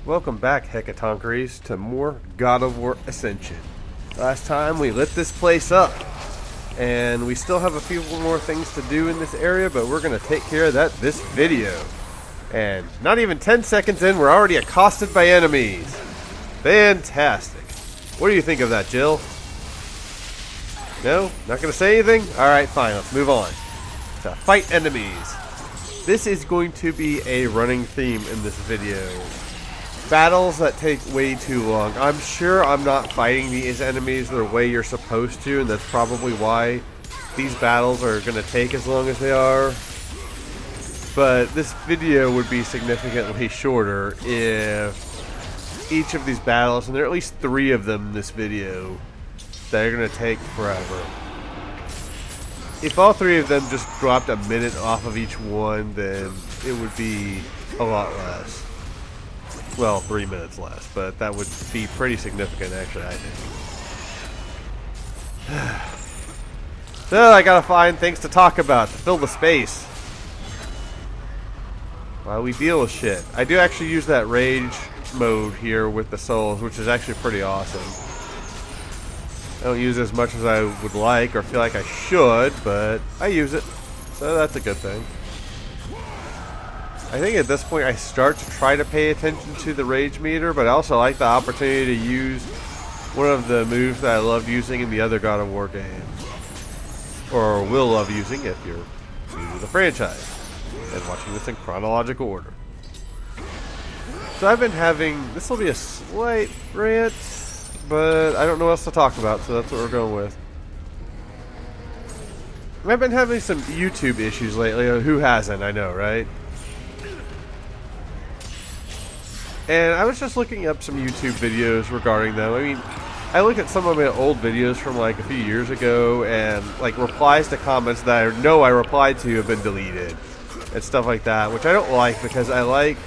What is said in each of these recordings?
Welcome back, Hecatonkeries, to more God of War Ascension. Last time we lit this place up, and we still have a few more things to do in this area, but we're going to take care of that this video. And not even 10 seconds in, we're already accosted by enemies. Fantastic. What do you think of that, Jill? No? Not going to say anything? Alright, fine, let's move on. To fight enemies. This is going to be a running theme in this video. Battles that take way too long. I'm sure I'm not fighting these enemies the way you're supposed to, and that's probably why these battles are going to take as long as they are. But this video would be significantly shorter if each of these battles, and there are at least 3 of them in this video, that are going to take forever. If all 3 of them just dropped a minute off of each one, then it would be a lot less. Well, 3 minutes less, but that would be pretty significant, actually, I think. So, I gotta find things to talk about to fill the space while we deal with shit. I do actually use that rage mode here with the souls, which is actually pretty awesome. I don't use it as much as I would like or feel like I should, but I use it, so that's a good thing. I think at this point I start to try to pay attention to the rage meter, but I also like the opportunity to use one of the moves that I love using in the other God of War games. Or will love using if you're new to the franchise and watching this in chronological order. So I've been having, this will be a slight rant, but I don't know what else to talk about, so that's what we're going with. I've been having some YouTube issues lately. Who hasn't? I know, right? And I was just looking up some YouTube videos regarding them. I mean, I look at some of my old videos from like a few years ago, and like replies to comments that I know I replied to have been deleted and stuff like that, which I don't like, because I like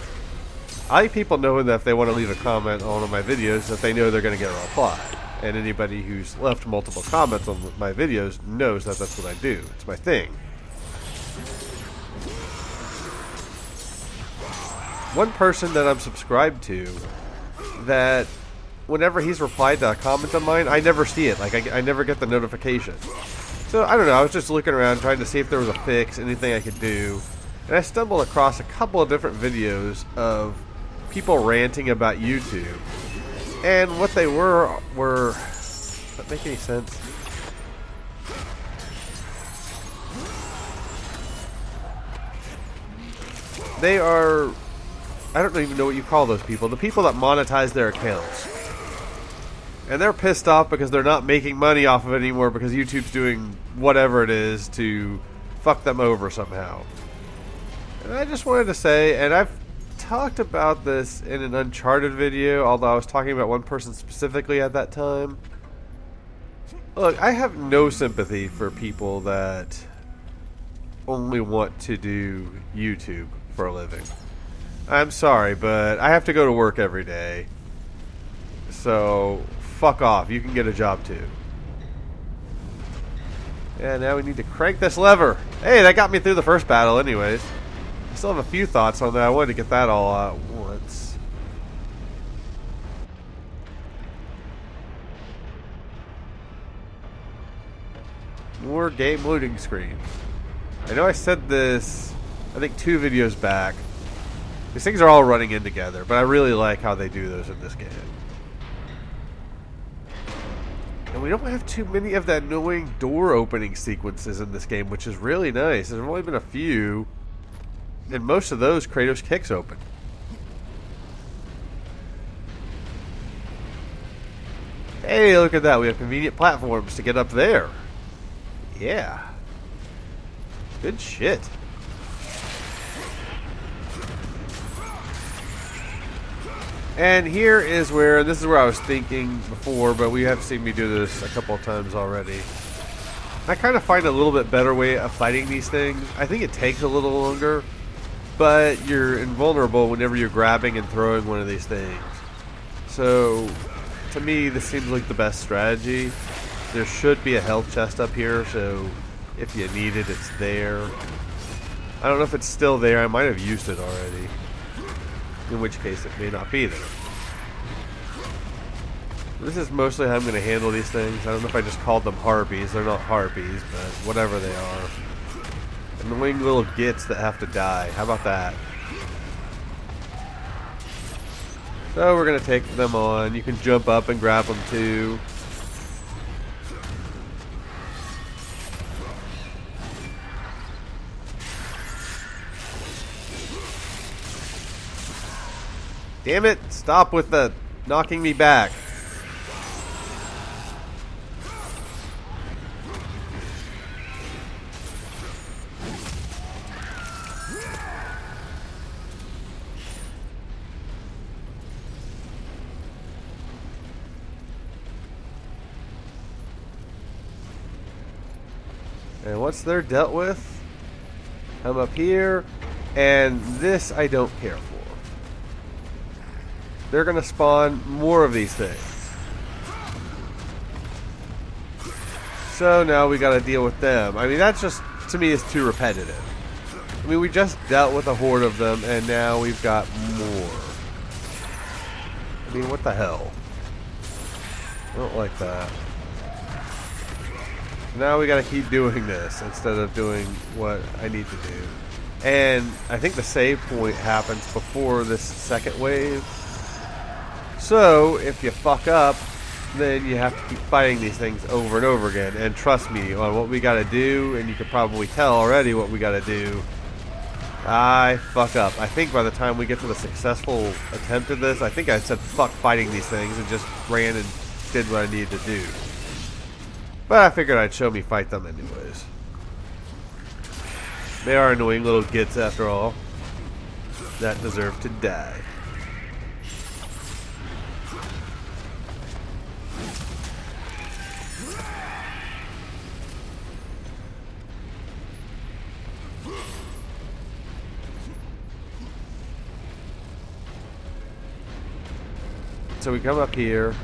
people knowing that if they want to leave a comment on one of my videos, that they know they're going to get a reply. And anybody who's left multiple comments on my videos knows that that's what I do. It's my thing. One person that I'm subscribed to, that whenever he's replied to a comment of mine, I never see it. Like, I never get the notification. So, I don't know. I was just looking around trying to see if there was a fix, anything I could do. And I stumbled across a couple of different videos of people ranting about YouTube. And what they were does that make any sense? They are, I don't even know what you call those people. The people that monetize their accounts. And they're pissed off because they're not making money off of it anymore because YouTube's doing whatever it is to fuck them over somehow. And I just wanted to say, and I've talked about this in an Uncharted video, although I was talking about one person specifically at that time. Look, I have no sympathy for people that only want to do YouTube for a living. I'm sorry, but I have to go to work every day. So, fuck off. You can get a job too. Yeah, now we need to crank this lever. Hey, that got me through the first battle anyways. I still have a few thoughts on that. I wanted to get that all out at once. More game loading screens. I know I said this, I think 2 videos back. These things are all running in together, but I really like how they do those in this game. And we don't have too many of that annoying door opening sequences in this game, which is really nice. There's only been a few, and most of those Kratos kicks open. Hey, look at that. We have convenient platforms to get up there. Yeah. Good shit. And here is where, this is where I was thinking before, but we have seen me do this a couple of times already. I kind of find a little bit better way of fighting these things. I think it takes a little longer, but you're invulnerable whenever you're grabbing and throwing one of these things. So, to me, this seems like the best strategy. There should be a health chest up here, so if you need it, it's there. I don't know if it's still there. I might have used it already. in which case it may not be there. This is mostly how I'm going to handle these things. I don't know if I just called them harpies. They're not harpies, but whatever they are. Annoying little gits that have to die. How about that? So we're going to take them on. You can jump up and grab them too. Damn it! Stop with the knocking me back. And once they're dealt with, I'm up here, and this I don't care for. They're going to spawn more of these things. So now we got to deal with them. I mean, that's just, to me, is too repetitive. I mean, we just dealt with a horde of them, and now we've got more. I mean, what the hell? I don't like that. Now we gotta keep doing this instead of doing what I need to do. And I think the save point happens before this second wave. So if you fuck up, then you have to keep fighting these things over and over again. And trust me on what we gotta do, and you can probably tell already what we gotta do. I fuck up. I think by the time we get to the successful attempt at this, I think I said fuck fighting these things and just ran and did what I needed to do. But I figured I'd show me fight them anyways. They are annoying little gits after all that deserve to die. So we come up here.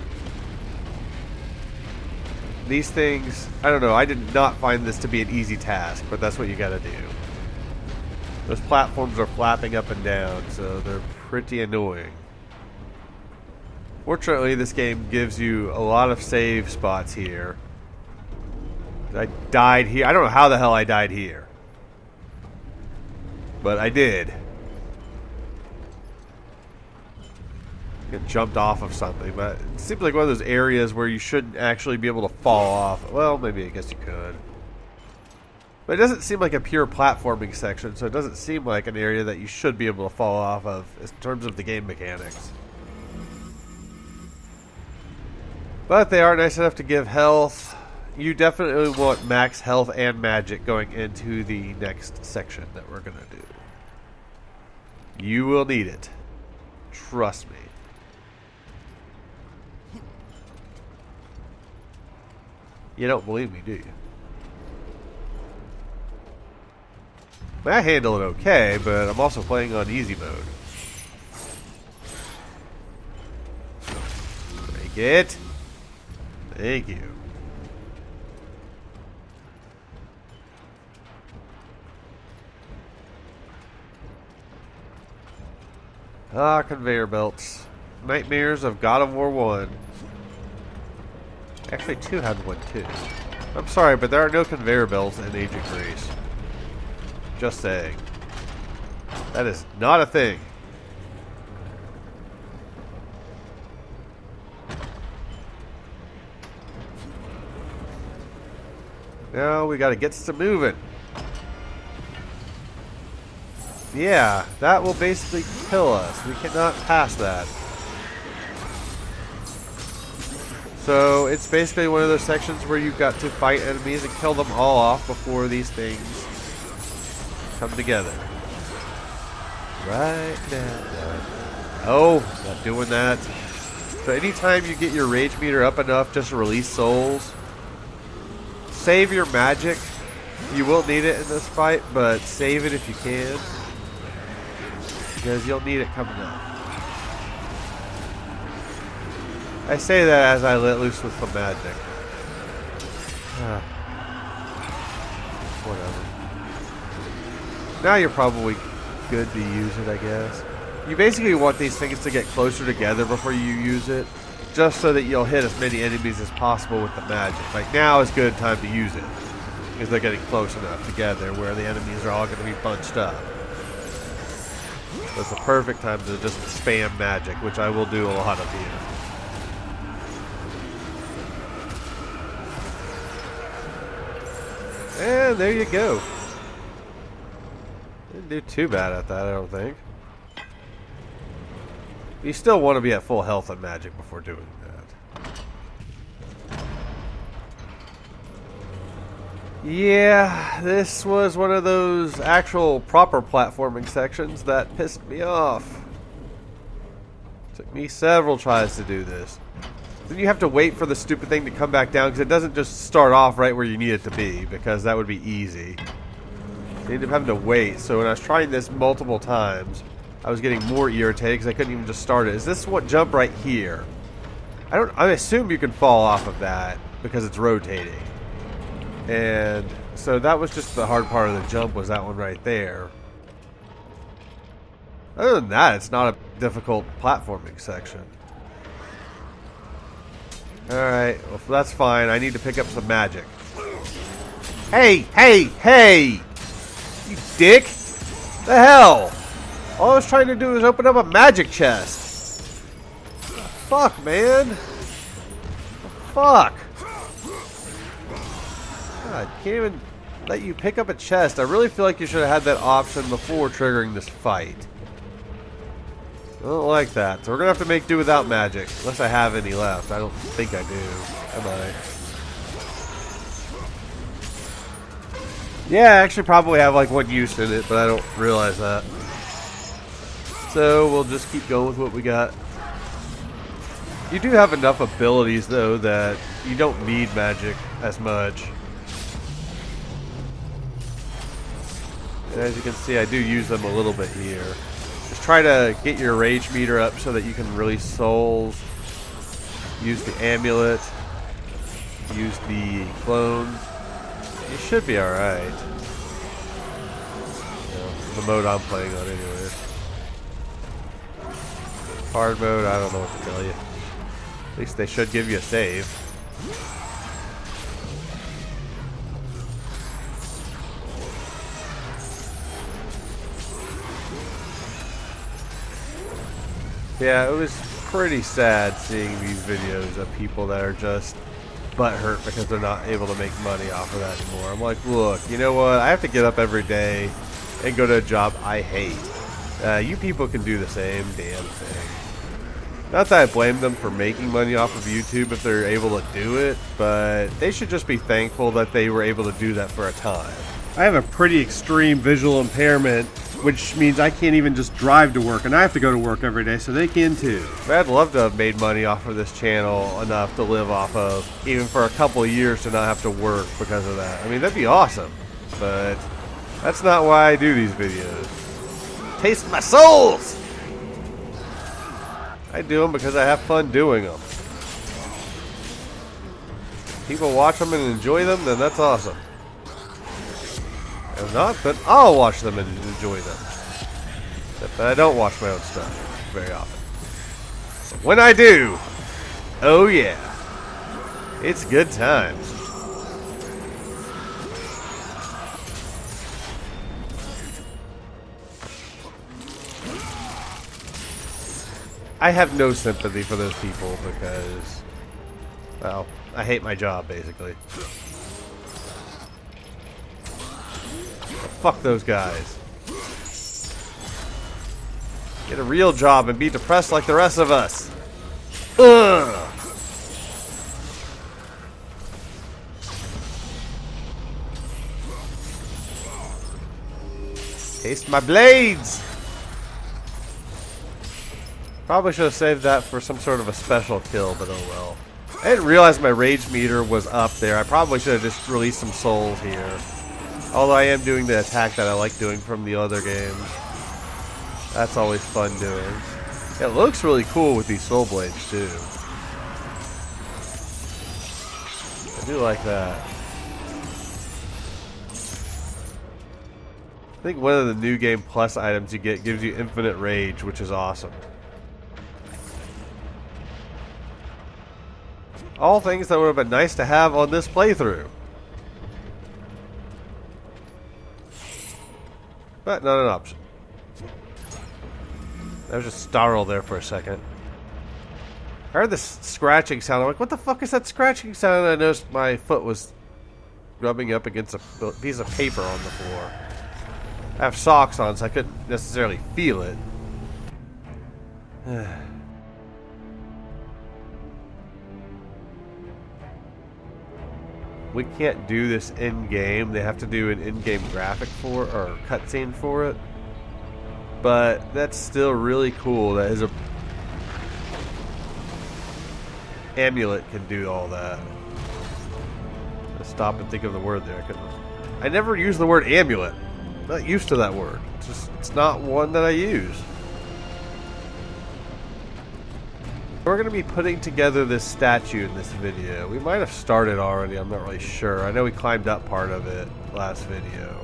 These things, I don't know, I did not find this to be an easy task, but that's what you gotta do. Those platforms are flapping up and down, so they're pretty annoying. Fortunately, this game gives you a lot of save spots here. I died here. I don't know how the hell I died here. But I did. Get jumped off of something, but it seems like one of those areas where you shouldn't actually be able to fall off. Well, maybe I guess you could. But it doesn't seem like a pure platforming section, so it doesn't seem like an area that you should be able to fall off of in terms of the game mechanics. But they are nice enough to give health. You definitely want max health and magic going into the next section that we're going to do. You will need it. Trust me. You don't believe me, do you? I handle it okay, but I'm also playing on easy mode. Take it. Thank you. Ah, conveyor belts. Nightmares of God of War 1. Actually, 2 had one too. I'm sorry, but there are no conveyor belts in Age of Grace. Just saying. That is not a thing. Now we gotta get some moving. Yeah, that will basically kill us. We cannot pass that. So it's basically one of those sections where you've got to fight enemies and kill them all off before these things come together. Right now. Oh, not doing that. So anytime you get your rage meter up enough just to release souls, save your magic. You will need it in this fight, but save it if you can, because you'll need it coming up. I say that as I let loose with some magic. Whatever. Now you're probably good to use it, I guess. You basically want these things to get closer together before you use it, just so that you'll hit as many enemies as possible with the magic. Like now is good time to use it, because they're getting close enough together where the enemies are all going to be bunched up. So it's the perfect time to just spam magic, which I will do a lot of here. And there you go. Didn't do too bad at that, I don't think. You still want to be at full health on magic before doing that. Yeah, this was one of those actual proper platforming sections that pissed me off. Took me several tries to do this. Then you have to wait for the stupid thing to come back down because it doesn't just start off right where you need it to be, because that would be easy. You end up having to wait. So when I was trying this multiple times, I was getting more irritated because I couldn't even just start it. Is this what jump right here? I assume you can fall off of that because it's rotating. And so that was just the hard part of the jump, was that one right there. Other than that, it's not a difficult platforming section. Alright, well that's fine. I need to pick up some magic. Hey! Hey! Hey! You dick! The hell? All I was trying to do was open up a magic chest. Fuck, man. Fuck. God, can't even let you pick up a chest. I really feel like you should have had that option before triggering this fight. I don't like that. So we're going to have to make do without magic. Unless I have any left. I don't think I do. Am I? Yeah, I actually probably have like one use in it, but I don't realize that. So we'll just keep going with what we got. You do have enough abilities though that you don't need magic as much. And as you can see, I do use them a little bit here. Just try to get your rage meter up so that you can release souls. Use the amulet. Use the clone. You should be alright. The mode I'm playing on anyways. Hard mode, I don't know what to tell you. At least they should give you a save. Yeah, it was pretty sad seeing these videos of people that are just butthurt because they're not able to make money off of that anymore. I'm like, look, you know what? I have to get up every day and go to a job I hate. You people can do the same damn thing. Not that I blame them for making money off of YouTube if they're able to do it, but they should just be thankful that they were able to do that for a time. I have a pretty extreme visual impairment, which means I can't even just drive to work, and I have to go to work every day, so they can too. But I'd love to have made money off of this channel enough to live off of, even for a couple of years to not have to work because of that. I mean, that'd be awesome, but that's not why I do these videos. Taste my souls! I do them because I have fun doing them. People watch them and enjoy them, then that's awesome. If not, then I'll watch them and enjoy them. Except that I don't watch my own stuff very often. But when I do, oh yeah, it's good times. I have no sympathy for those people because, well, I hate my job basically. Fuck those guys. Get a real job and be depressed like the rest of us. Ugh. Taste my blades. Probably should have saved that for some sort of a special kill, but oh well. I didn't realize my rage meter was up there. I probably should have just released some souls here. Although I am doing the attack that I like doing from the other games. That's always fun doing. It looks really cool with these soul blades too. I do like that. I think one of the new game plus items you get gives you infinite rage, which is awesome. All things that would have been nice to have on this playthrough. But not an option. I was just startled there for a second. I heard this scratching sound. I'm like, what the fuck is that scratching sound? And I noticed my foot was rubbing up against a piece of paper on the floor. I have socks on, so I couldn't necessarily feel it. We can't do this in-game. They have to do an in-game graphic for it, or cutscene for it. But that's still really cool. That is a amulet can do all that. Let's stop and think of the word there. I never use the word amulet. I'm not used to that word. It's not one that I use. We're going to be putting together this statue in this video. We might have started already. I'm not really sure. I know we climbed up part of it last video.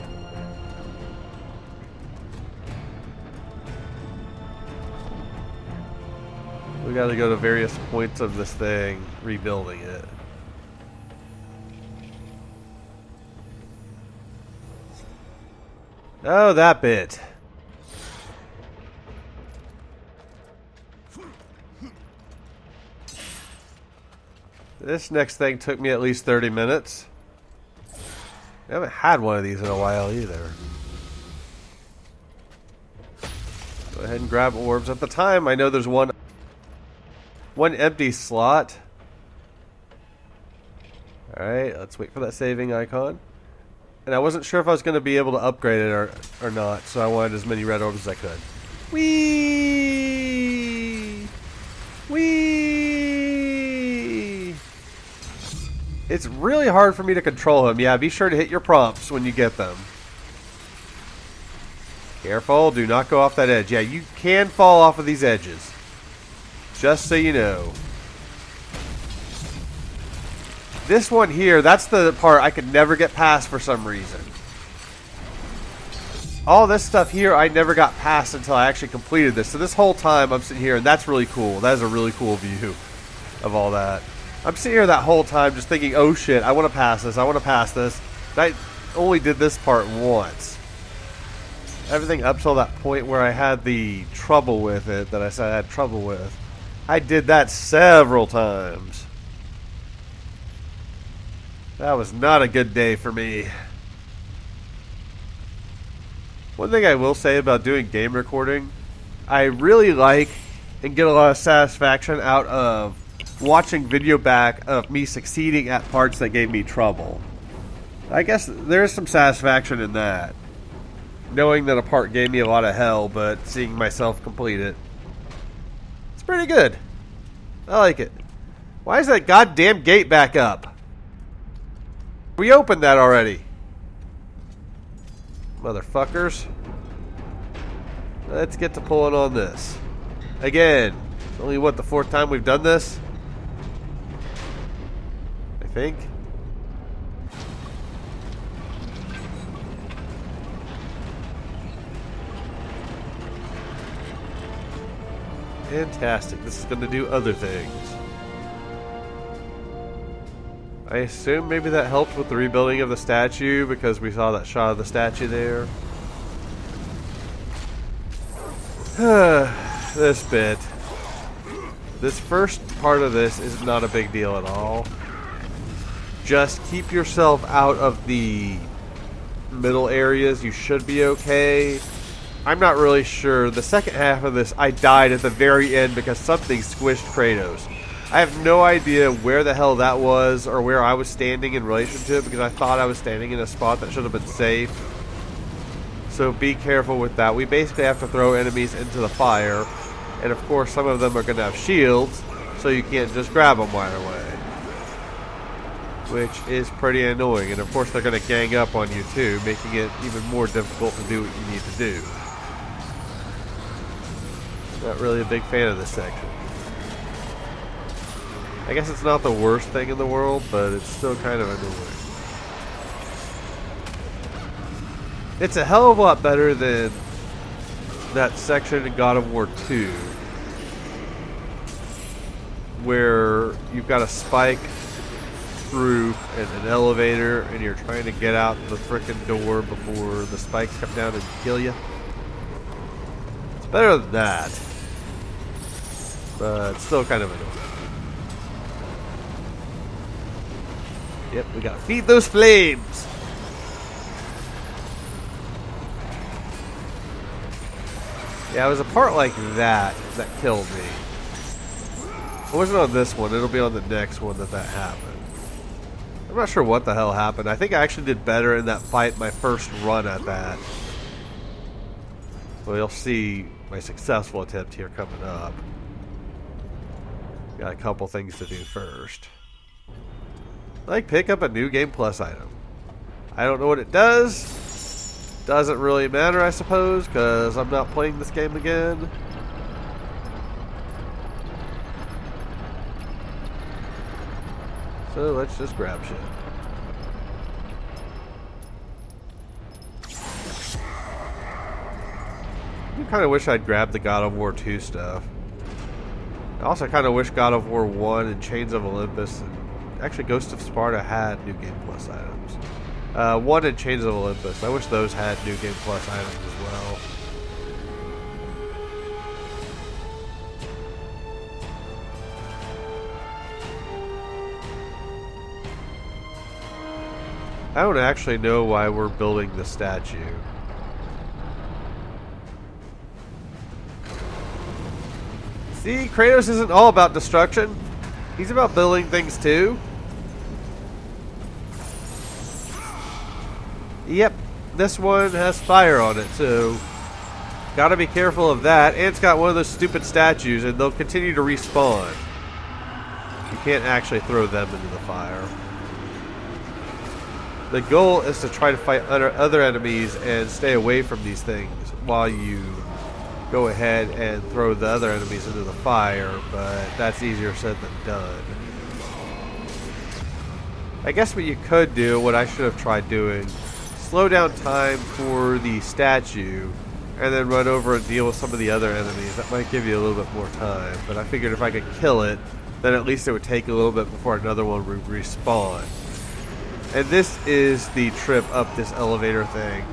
We got to go to various points of this thing, rebuilding it. Oh, that bit. This next thing took me at least 30 minutes. I haven't had one of these in a while either. Go ahead and grab orbs. At the time, I know there's one empty slot. Alright, let's wait for that saving icon. And I wasn't sure if I was going to be able to upgrade it or not, so I wanted as many red orbs as I could. Whee! Whee! It's really hard for me to control him. Yeah, be sure to hit your prompts when you get them. Careful, do not go off that edge. Yeah, you can fall off of these edges. Just so you know. This one here, that's the part I could never get past for some reason. All this stuff here I never got past until I actually completed this. So this whole time I'm sitting here, and that's really cool. That is a really cool view of all that. I'm sitting here that whole time just thinking, oh shit, I want to pass this, I want to pass this. And I only did this part once. Everything up till that point where I had the trouble with it, that I said I had trouble with, I did that several times. That was not a good day for me. One thing I will say about doing game recording, I really like and get a lot of satisfaction out of watching video back of me succeeding at parts that gave me trouble. I guess there's some satisfaction in that. Knowing that a part gave me a lot of hell, but seeing myself complete it. It's pretty good. I like it. Why is that goddamn gate back up? We opened that already. Motherfuckers. Let's get to pulling on this. Again. Only what, the fourth time we've done this? I think. Fantastic. This is going to do other things. I assume maybe that helped with the rebuilding of the statue because we saw that shot of the statue there. This bit. This first part of this is not a big deal at all. Just keep yourself out of the middle areas. You should be okay. I'm not really sure. The second half of this, I died at the very end because something squished Kratos. I have no idea where the hell that was or where I was standing in relation to it because I thought I was standing in a spot that should have been safe. So be careful with that. We basically have to throw enemies into the fire. And of course some of them are going to have shields, so you can't just grab them right away. Which is pretty annoying. And of course they're going to gang up on you too, making it even more difficult to do what you need to do. Not really a big fan of this section. I guess it's not the worst thing in the world, but it's still kind of annoying. It's a hell of a lot better than that section in God of War 2 where you've got a spike roof and an elevator and you're trying to get out the frickin' door before the spikes come down and kill you. It's better than that, but still kind of annoying. Yep, we gotta feed those flames. Yeah, it was a part like that that killed me. It wasn't on this one. It'll be on the next one that happened. I'm not sure what the hell happened. I think I actually did better in that fight my first run at that. Well, you'll see my successful attempt here coming up. Got a couple things to do first. Like pick up a new Game Plus item. I don't know what it does. Doesn't really matter, I suppose, because I'm not playing this game again. So let's just grab shit. I kind of wish I'd grabbed the God of War 2 stuff. I also kind of wish God of War 1 and Chains of Olympus and actually Ghost of Sparta had New Game Plus items. 1 and Chains of Olympus. I wish those had New Game Plus items as well. I don't actually know why we're building the statue. See, Kratos isn't all about destruction. He's about building things too. Yep, this one has fire on it, so gotta be careful of that. And it's got one of those stupid statues, and they'll continue to respawn. You can't actually throw them into the fire. The goal is to try to fight other enemies and stay away from these things while you go ahead and throw the other enemies into the fire, but that's easier said than done. I guess what you could do, what I should have tried doing, slow down time for the statue and then run over and deal with some of the other enemies. That might give you a little bit more time, but I figured if I could kill it, then at least it would take a little bit before another one would respawn. And this is the trip up this elevator thing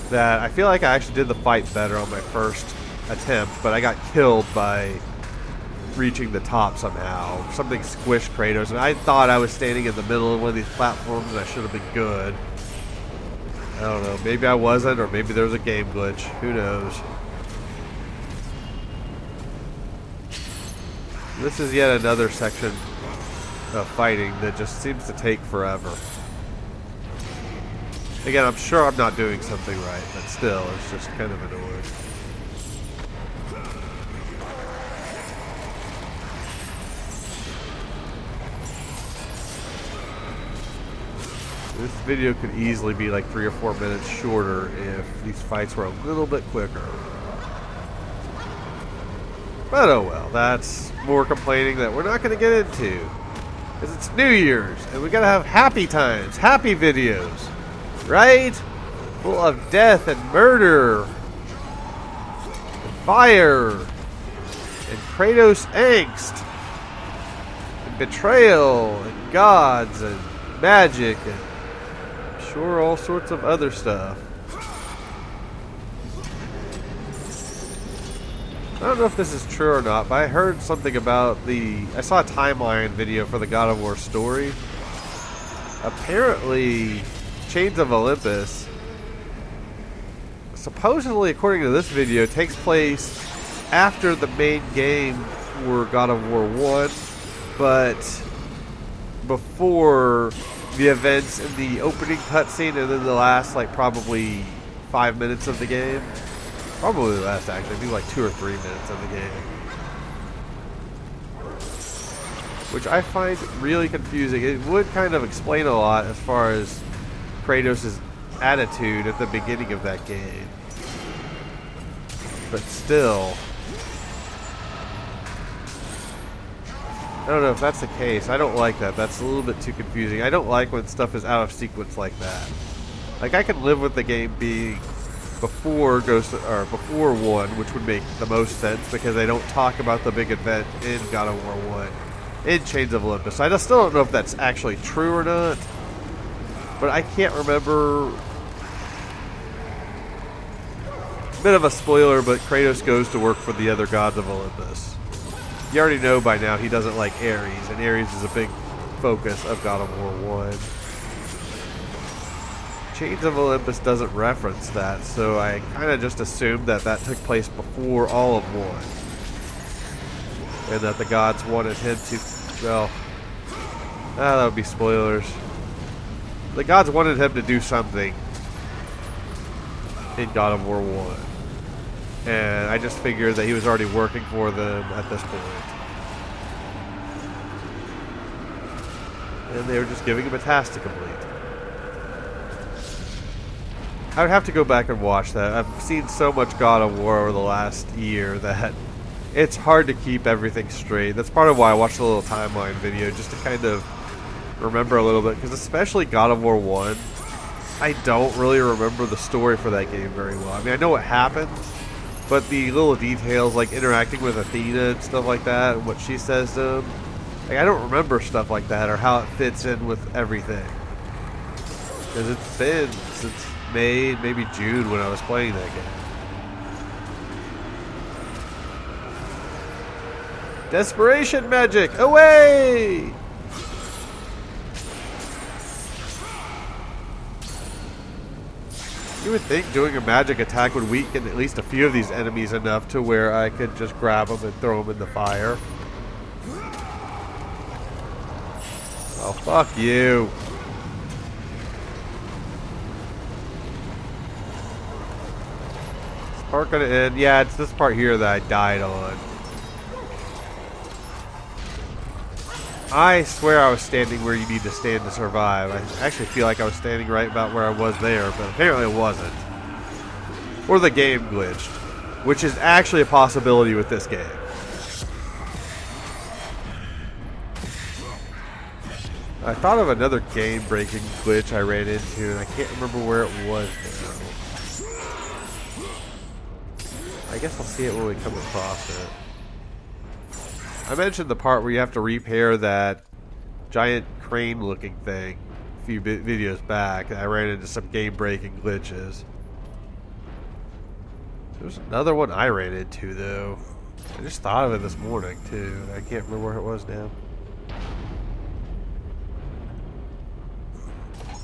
that I feel like I actually did the fight better on my first attempt, but I got killed by reaching the top somehow. Something squished Kratos, and I thought I was standing in the middle of one of these platforms and I should have been good. I don't know, maybe I wasn't, or maybe there was a game glitch. Who knows? This is yet another section of fighting that just seems to take forever. Again, I'm sure I'm not doing something right, but still, it's just kind of annoying. This video could easily be like 3 or 4 minutes shorter if these fights were a little bit quicker. But oh well, that's more complaining that we're not going to get into. Because it's New Year's, and we got to have happy times, happy videos. Right? Full of death and murder. And fire. And Kratos angst. And betrayal. And gods. And magic. And sure, all sorts of other stuff. I don't know if this is true or not, but I heard something about I saw a timeline video for the God of War story. Apparently, Chains of Olympus, supposedly according to this video, takes place after the main game for God of War 1, but before the events in the opening cutscene and then the last, like, probably 5 minutes of the game. Probably the last, actually. I think like 2 or 3 minutes of the game. Which I find really confusing. It would kind of explain a lot as far as Kratos' attitude at the beginning of that game. But still, I don't know if that's the case. I don't like that. That's a little bit too confusing. I don't like when stuff is out of sequence like that. Like, I can live with the game being before before 1, which would make the most sense because they don't talk about the big event in God of War 1 in Chains of Olympus. I still don't know if that's actually true or not, but I can't remember. Bit of a spoiler, but Kratos goes to work for the other gods of Olympus. You already know by now he doesn't like Ares, and Ares is a big focus of God of War 1. Chains of Olympus doesn't reference that, so I kind of just assumed that that took place before all of 1. And that the gods wanted him to, well, that would be spoilers. The gods wanted him to do something in God of War 1. And I just figured that he was already working for them at this point. And they were just giving him a task to complete. I would have to go back and watch that. I've seen so much God of War over the last year that it's hard to keep everything straight. That's part of why I watched the little timeline video, just to kind of remember a little bit. Because especially God of War 1, I don't really remember the story for that game very well. I mean, I know what happens, but the little details, like interacting with Athena and stuff like that, and what she says to him, like, I don't remember stuff like that or how it fits in with everything. Because it's been since May, maybe June when I was playing that game. Desperation magic, away! You would think doing a magic attack would weaken at least a few of these enemies enough to where I could just grab them and throw them in the fire. Oh, fuck you. Is this part gonna end? Yeah, it's this part here that I died on. I swear I was standing where you need to stand to survive. I actually feel like I was standing right about where I was there, but apparently it wasn't. Or the game glitched, which is actually a possibility with this game. I thought of another game-breaking glitch I ran into, and I can't remember where it was now. I guess I'll see it when we come across it. I mentioned the part where you have to repair that giant crane-looking thing a few videos back. I ran into some game-breaking glitches. There's another one I ran into, though. I just thought of it this morning, too. I can't remember where it was now.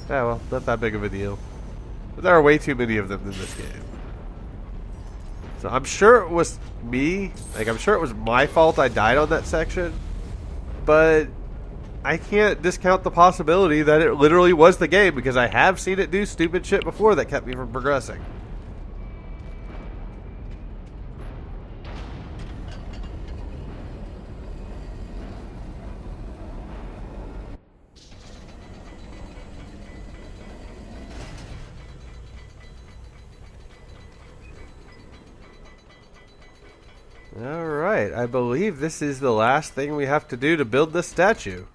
Yeah, well, not that big of a deal. But there are way too many of them in this game. So I'm sure it was me. Like, I'm sure it was my fault I died on that section. But I can't discount the possibility that it literally was the game, because I have seen it do stupid shit before that kept me from progressing. Alright, I believe this is the last thing we have to do to build this statue.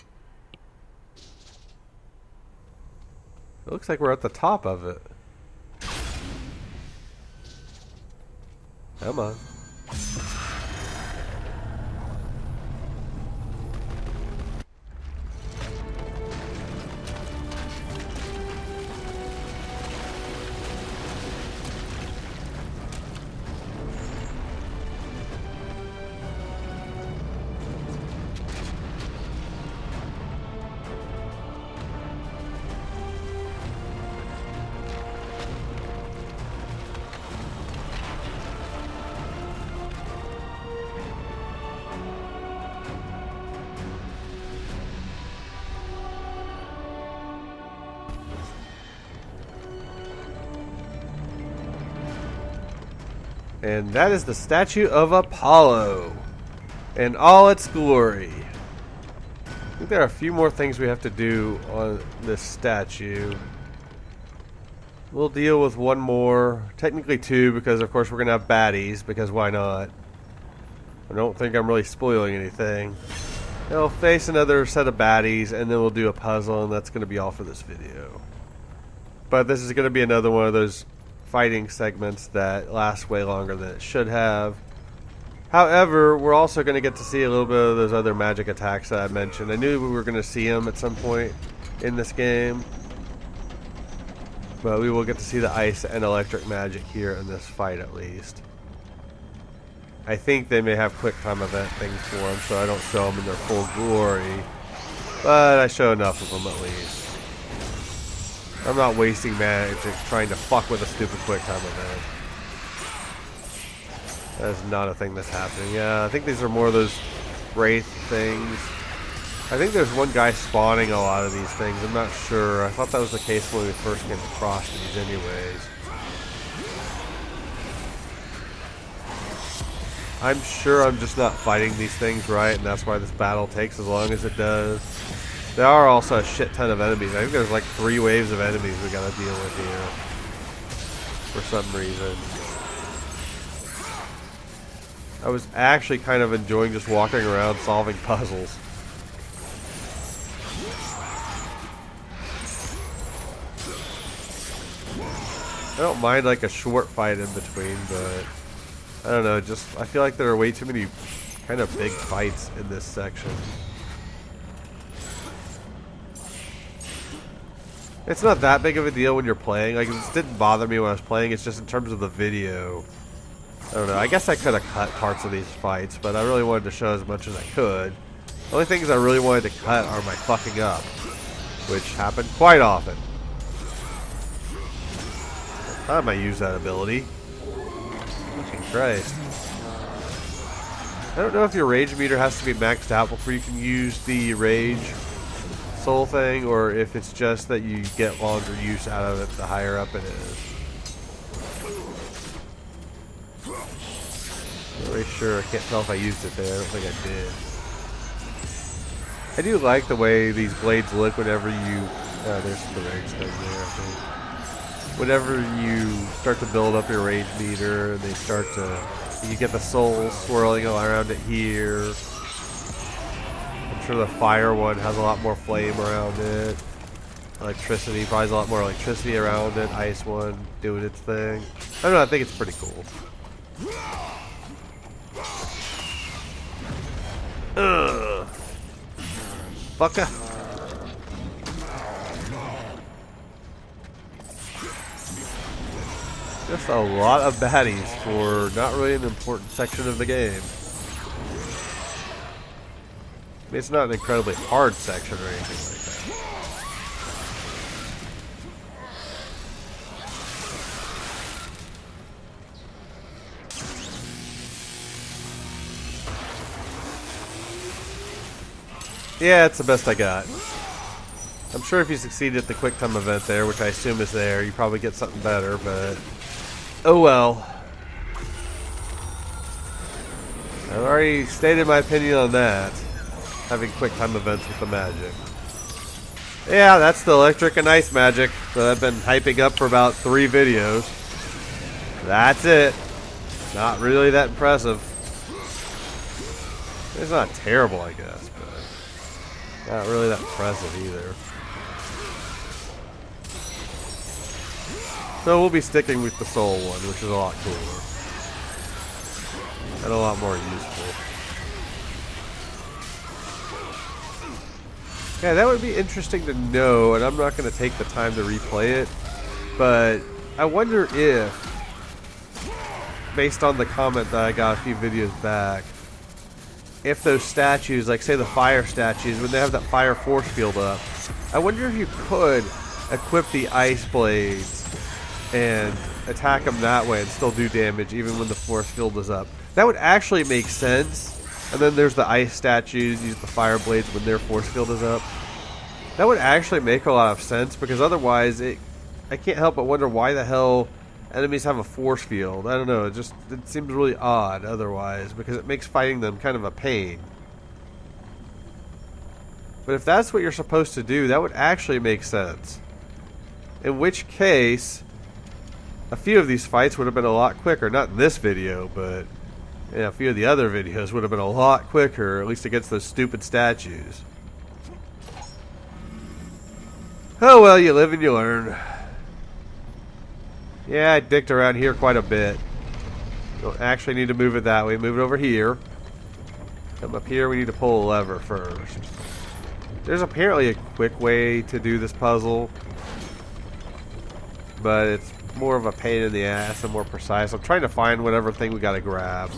It looks like we're at the top of it. Come on. And that is the statue of Apollo in all its glory. I think there are a few more things we have to do on this statue. We'll deal with one more, technically two, because of course we're going to have baddies, because why not? I don't think I'm really spoiling anything. And we'll face another set of baddies, and then we'll do a puzzle, and that's going to be all for this video. But this is going to be another one of those fighting segments that last way longer than it should have. However, we're also going to get to see a little bit of those other magic attacks that I mentioned. I knew we were going to see them at some point in this game, but we will get to see the ice and electric magic here in this fight at least. I think they may have quick time event things for them, so I don't show them in their full glory, but I show enough of them at least. I'm not wasting magic trying to fuck with a stupid quick time event. That is not a thing that's happening. Yeah, I think these are more of those wraith things. I think there's one guy spawning a lot of these things. I'm not sure. I thought that was the case when we first came across these anyways. I'm sure I'm just not fighting these things right, and that's why this battle takes as long as it does. There are also a shit ton of enemies. I think there's like 3 waves of enemies we gotta deal with here. For some reason. I was actually kind of enjoying just walking around solving puzzles. I don't mind like a short fight in between, but I don't know, just I feel like there are way too many kind of big fights in this section. It's not that big of a deal when you're playing. Like, it didn't bother me when I was playing. It's just in terms of the video. I don't know. I guess I could have cut parts of these fights, but I really wanted to show as much as I could. The only things I really wanted to cut are my fucking up, which happened quite often. Time I use that ability. Fucking Christ. I don't know if your rage meter has to be maxed out before you can use the rage soul thing, or if it's just that you get longer use out of it the higher up it is. Not really sure. I can't tell if I used it there. I don't think I did. I do like the way these blades look whenever you... there's the rage thing there, I think. Whenever you start to build up your rage meter, and they start to... You get the souls swirling around it here. I'm sure the fire one has a lot more flame around it. Electricity probably has a lot more electricity around it. Ice one doing its thing. I don't know, I think it's pretty cool. Ugh. Fucker. Just a lot of baddies for not really an important section of the game. I mean, it's not an incredibly hard section or anything like that. Yeah, it's the best I got. I'm sure if you succeed at the quick time event there, which I assume is there, you probably get something better, but oh well. I've already stated my opinion on that. Having quick time events with the magic. Yeah, that's the electric and ice magic that I've been hyping up for about 3 videos. That's it. Not really that impressive. It's not terrible, I guess, but not really that impressive either. So we'll be sticking with the soul one, which is a lot cooler. And a lot more useful. Yeah, that would be interesting to know, and I'm not going to take the time to replay it, but I wonder if, based on the comment that I got a few videos back, if those statues, like say the fire statues, when they have that fire force field up, I wonder if you could equip the ice blades and attack them that way and still do damage even when the force field is up. That would actually make sense. And then there's the ice statues, use the fire blades when their force field is up. That would actually make a lot of sense, because otherwise I can't help but wonder why the hell enemies have a force field. I don't know, it seems really odd otherwise, because it makes fighting them kind of a pain. But if that's what you're supposed to do, that would actually make sense. In which case, a few of these fights would have been a lot quicker. Not in this video, but yeah, a few of the other videos would have been a lot quicker, at least against those stupid statues. Oh well, you live and you learn. Yeah, I dicked around here quite a bit. Don't actually need to move it that way. Move it over here. Come up here, we need to pull a lever first. There's apparently a quick way to do this puzzle, but it's more of a pain in the ass and more precise. I'm trying to find whatever thing we gotta grab.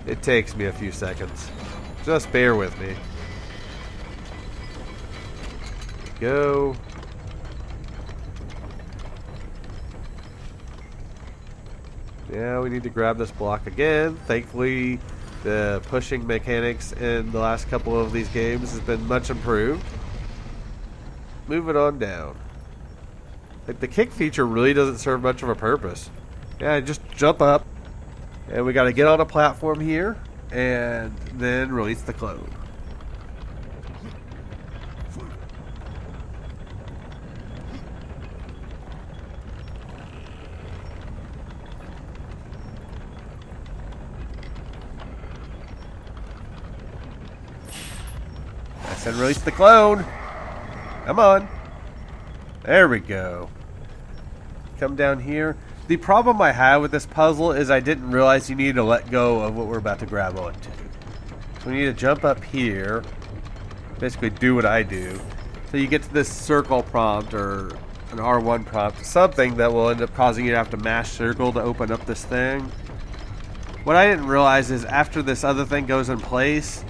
It takes me a few seconds. Just bear with me. Go. Yeah, we need to grab this block again. Thankfully, the pushing mechanics in the last couple of these games has been much improved. Move it on down. Like, the kick feature really doesn't serve much of a purpose. Yeah, just jump up. And we got to get on a platform here. And then release the clone. And release the clone. Come on. There we go. Come down here. The problem I have with this puzzle is I didn't realize you need to let go of what we're about to grab onto. So we need to jump up here. Basically do what I do. So you get to this circle prompt or an R1 prompt. Something that will end up causing you to have to mash circle to open up this thing. What I didn't realize is after this other thing goes in place,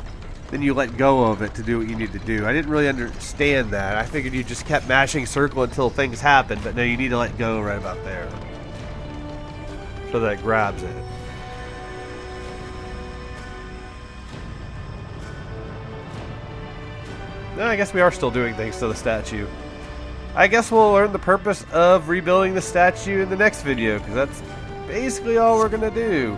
then you let go of it to do what you need to do. I didn't really understand that. I figured you just kept mashing circle until things happen, but no, you need to let go right about there. So that it grabs it. No, I guess we are still doing things to the statue. I guess we'll learn the purpose of rebuilding the statue in the next video, because that's basically all we're going to do.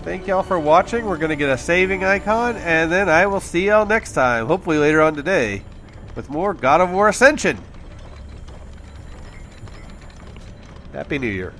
Thank y'all for watching. We're going to get a saving icon, and then I will see y'all next time, hopefully later on today, with more God of War Ascension. Happy New Year.